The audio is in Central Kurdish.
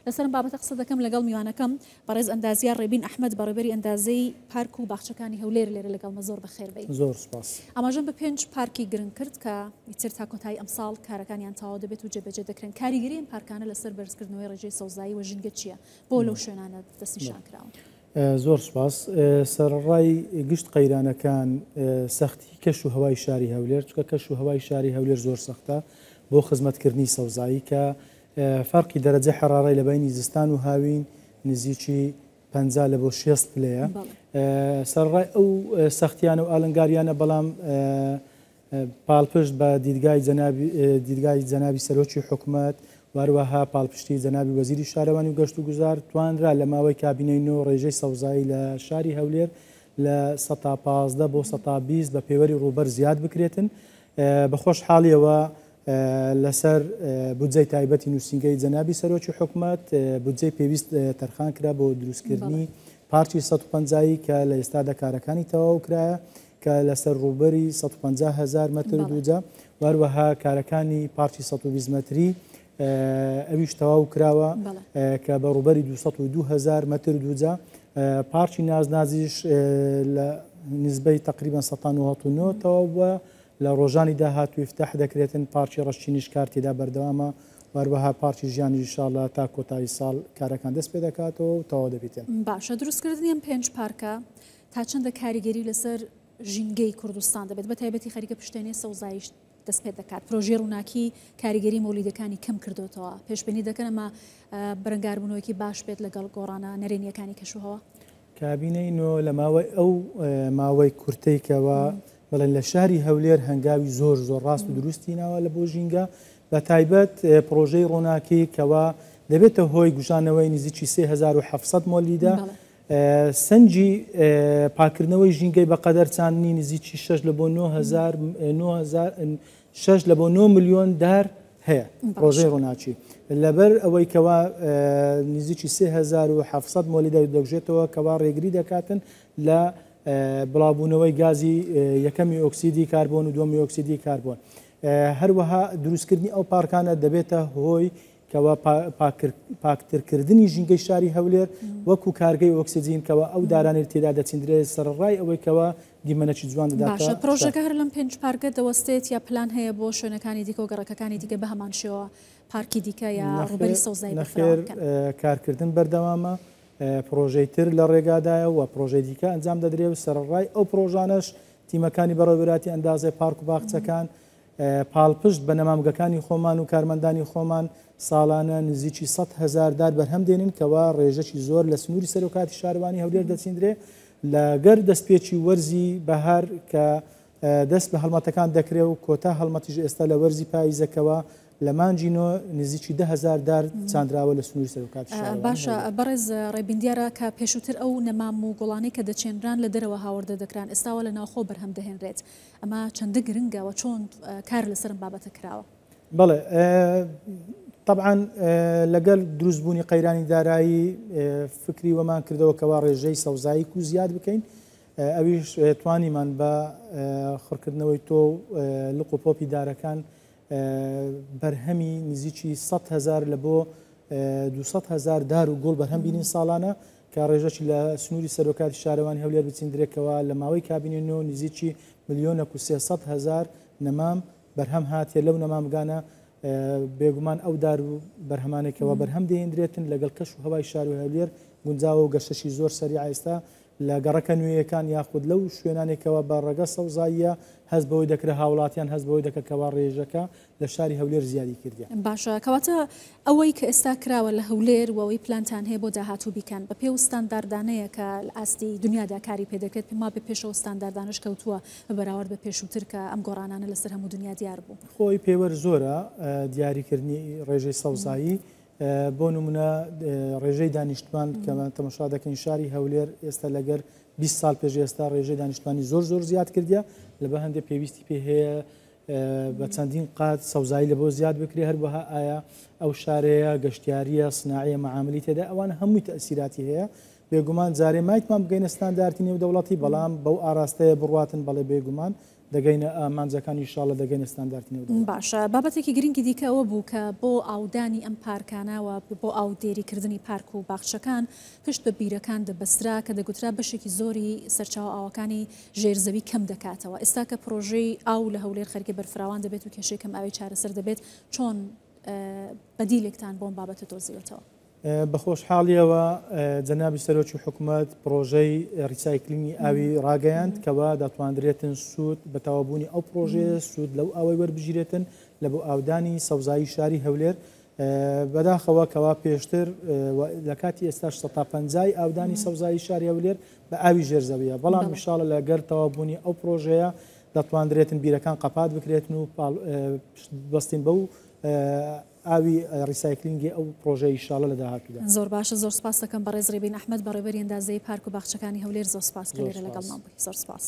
لەسەر بابەتە قسە دەکەم لەگەڵ میوانەکەم بەڕێز ئەندازیار ڕێبین ئەحمەد بەڕێبەری ئەندازەی پارک و باخچەکانی هەولێر لێرە لەگەڵمە زۆر بەخێر بێت. زۆر سپاس. ئاماژەم بە 5 پارکی گرنگ کرد کە ئیتر تا کۆتایی ئەمساڵ کارەکانیان تەواو دەبێت و جێبەجێ دەکرێن. کاریگەری ئەم پارکانە لەسەر بەرزکردنەوەی ڕێژەی سەوزایی و ژینگە چییە بۆ لەو شوێنانە دەستنیشان کراون؟ زۆر سپاس. سەرڕای گشت قەیرانەکان سەختی کەش و هەوای شاری هەولێر، چونکە کەش و هەوای شاری هەولێر زۆر سەختە بۆ خزمەتکردنی سەوزایی کە فەرقی دەرەجە حەرارەی لە بینی زستان و هاوین نزیکی 50 لە بۆ 60 پلەیە. سەرڕای ئەو سەختیانە و ئالنگاریانە، بەڵام پاڵپشت بە دیدگای جەنابی سەرۆکی حکوومەت واروەها پاڵپشتی جەنابی وەزیری شارەوانی و گەشت و گوزار توانرا لە ماوەی کابینەی نۆ ڕێژەی سەوزایی لە شاری هەولێر لە 115 بۆ 120 بە پێوەری ڕووبەر زیاد بکرێتن. بە خۆشحاڵیەوە لەسەر بودجەی تایبەتی نووسینگەی جەنابی سەرۆکی حکوومەت بودجەی پێویست تەرخان کرا بۆ دروستکردنی پارکی 150 کە لە ئێستادا کارەکانی تەواو کرایە کە لەسەر ڕووبەری 150,000 مەتر دووجە، واروەها کارەکانی پارکی 120 مەتری ئەویش تەواو کراوە کە بە ڕووبەری 202,000 مەتر دووجە. پارکی نازنازیش لە نسبەی تقریبا 199 تەواو بووە، لە ڕۆژانی داهاتوو ئیفتتاح دەکرێتن. پارکی ڕەشچینیش کار تێدا بەردەوامە، واروەها پارکی ژیانی ئینشاڵڵا تا کۆتایی ساڵ کارەکان دەست پێ دەکاتەوە و تەواو دەبێتن. باشە، دروستکردنی ئەم 5 پارکە تا چەندە کاریگەری لەسەر ژینگەی کوردستان دەبێت، بە تایبەتی خەریکە پشتێنی سەوزاییش دەست پێ دەکات. پرۆژێ ڕووناکی کاریگەری مۆلیدەکانی کەم کردوتەوە. پێشبینی دەکەن ئەمە بەرەنگاربوونەوەیکی باش بێت لەگەڵ گۆڕانە نەرێنیەکانی کەشوهەوە. کابینەی نۆ لە ماوەی ئەو ماوەی کورتەیکەوە بەڵێن لە شاری هەولێر هەنگاوی زۆر ڕاست و دروستی ناوە لە بۆ ژینگە، بە تایبەت پرۆژەی ڕووناکی کەوا دەبێتە هۆی گوژانەوەی نزیکی 3700 مۆلیدە. سنجی پاکردنەوەی ژینگەی بەقەدەر چاندنی نزیکی 6 لە بۆ 9 ملیۆن دار هەیە پرۆژەی ڕووناکی. لەبەر ئەوەی کەوا نزیکی 3700 مۆلیدە دەگوژێتەوە کەوا ڕێگری دەکاتن لە بڵاوبوونەوەی گازی یەکەمی ئۆکسیدی کاربۆن و دووەمی ئۆکسیدی کاربۆن. هەروەها دروستکردنی ئەو پارکانە دەبێتە هۆی کەوا پاکترکردنی ژینگەی شاری هەولێر وەکو کارگەی ئۆکسیجین کەوا ئەو دارانی تێدا دەچیندرێت سەرڕای ئەوەی کەوا دیمەنەکی جوان دەداتە. باشە، پرۆژەکە هەر لەم 5 پارکە دەوەستێت یا پلان هەیە بۆ شوێنەکانی دیکە و گەڕەکەەکانی دیکە بە هەمان شێوە پارکی دیکە یا ڕووبەری سەوزایی بەخێر کارکردن بەردەوامە، پرۆژەی تر لە ڕێگادایە و پرۆژەی دیکە ئەنجام دەدرێت و سەرڕای ئەو پرۆژانەش تیمەکانی بەڕێوەبەراتی ئەندازێ پارک و باخچەکان پاڵپشت بە نەمامگەکانی خۆمان و کارمەندانی خۆمان ساڵانە نزیکی 100,000 دار بەرهەم دێنن کەوا ڕێژەکی زۆر لە سنووری سەرۆکاتی شارەوانی هەولێر دەچیندرێ لەگەر دەستپێکی وەرزی بەهار کە دەست بە هەڵمەتەکان دەکرێت و کۆتا هەڵمەتیش ئێستا لە وەرزی پاییزەکەوە لە مانجینۆ نزیکی 10,000 دار چاندراوە لە سنووری سەرۆکاتی شارەوانی. باشە، بەڕێز ڕێبین دیارە کە پێشووتر ئەو نەمام و گوڵانەی کە دەچێنران لە دەرەوە هاوردە دەکران ئێستاوە لە ناوخۆ بەرهەم دەهێنرێت. ئەمە چەندە گرنگەوە چۆن کار لەسەرم بابەتە کراوە؟ بەڵێ، طبعاً لەگەڵ دروستبوونی قەیرانی دارایی فکری وەمان کردەوە کەوا ڕێژەی سەوزایی و زیاد بکەین. ئەویش توانیمان بە خڕکردنەوەی تۆ لق و پۆپی دارەکان بەرهەمی نزیکی 100,000 لە بۆ 200,000 دار و گۆڵ بەرهەم بینین ساڵانە کە ڕێژەی لە سنووری سەرۆکاتی شارەوانی هەولێر بچیندرێکەوە لە ماوەی کابینی نۆ نزیکی 1,300,000 نەمام بەرهەم هاتیە. لەو نەمامگانە بێگومان ئەو دار و بەرهەمانێکەوە بەرهەم دەهێنرێتن لەگەڵ کەش و هەوای شار و هەولێر گونجاوە و گەشتشی زۆر سەریع ئێستا لە گەڕەکە نوێیەکان یاخود لەو شوێنانێکەوە بە ڕێگە سەوزاییە هەست بەوەی دەکرێت هاوڵاتیان هەست بەوەی دەکە کەوا ڕێژەکە لە شاری هەولێر زیادی کردیان. باشە، کەواتە ئەوەی کە ئێستا کراوە لە هەولێر وەوەی پلانتان هەیە بۆ داهاتوو بیکەن بە پێو ستانداردانەیە کە لە ئاستی دنیادا کاری پێ دەکرێت پێما بە پێشەوە ستانداردانش کەوتووە بەراورد بە پێشووتر کە ئەم گۆڕانانە لەسەر هەموو دنیا دیار بوو. خۆی پێوەر زۆرە دیاریکردنی ڕێژەی سەوزایی. بۆ نمونە ڕێژەی دانیشتوان کە تەماشا دەکەین شاری هەولێر ئێستا لەگەر 20 ساڵ پێش ئێستا ڕێژەی دانیشتوانی زۆر زیاد کردیا لەبە هەندێک پێویستی پێ هەیە بە چەندین قات سەوزایی لە بۆ زیاد بکرێ. هەروەها ئایا ئەو شارەیە گەشتیاریە سناعیە مەعاملی تێدا ئەوانە هەمووی تەئسیراتی هەیە. بێگومان جارێ مایتمان بگەینە ستانداردی نێودەوڵەتی بەڵام بەو ئاراستەیە بڕواتن بەڵێ بێگومان دەگەینە ئامانجەکانی ئینشاڵڵا دەگەینە ستانداردی نێودەوڵەتی. باشە بابەتێکی گرنگی دیکە ئەوە بوو کە بۆ ئاودانی ئەم پارکانەوە بۆ ئاودێریکردنی پارک و باخچەکان پشت بە بیرەکان دەبەسترا کە دەگوترا بەشێکی زۆری سەرچاو ئاوەکانی ژێرزەوی کەم دەکاتەوە. ئێستا کە پرۆژەی ئاو لە هەولێر خەرگی بەرفراوان دەبێت و کێشەی کەم ئاوی چارەسەر دەبێت، چۆن بەدیلێکتان بۆم بابەتە دۆزیوەتەوە؟ بە خۆشحاڵیەوە جەنابی سەرۆکی حکوومەت پرۆژەی ریسایکلینگی ئاوی ڕاگەیاند کەوا دەتوانرێتن سوود بە تەوابوونی ئەو پرۆژەیە سوود لەو ئاوی وەربژیرێتن لە بۆ ئاودانی سەوزایی شاری هەولێر. بەداخەوە کەوا پێشتر لە کاتی ئێستاش 150 ئاودانی سەوزایی شاری هەولێر بە ئاوی ژێرزەویە، بەڵام ئینشاڵڵا لەگەر تەوابوونی ئەو پرۆژەیە دەتوانرێتن بیرەکان قەپات بکرێتن و بەستین بەو ئاوی ریسایکلینگی ئەو پرۆژەی ئینشاڵڵا لە داهاتوودا. زۆر باشە، زۆر سپاس دەکەم بە ڕێز ڕێبین ئەحمەد بەڕێوەبەری ئەندازەی پارک و باخچەکانی هەولێر. زۆر سپاس کە لێرە لەگەڵمان بووی. زۆر سپاس.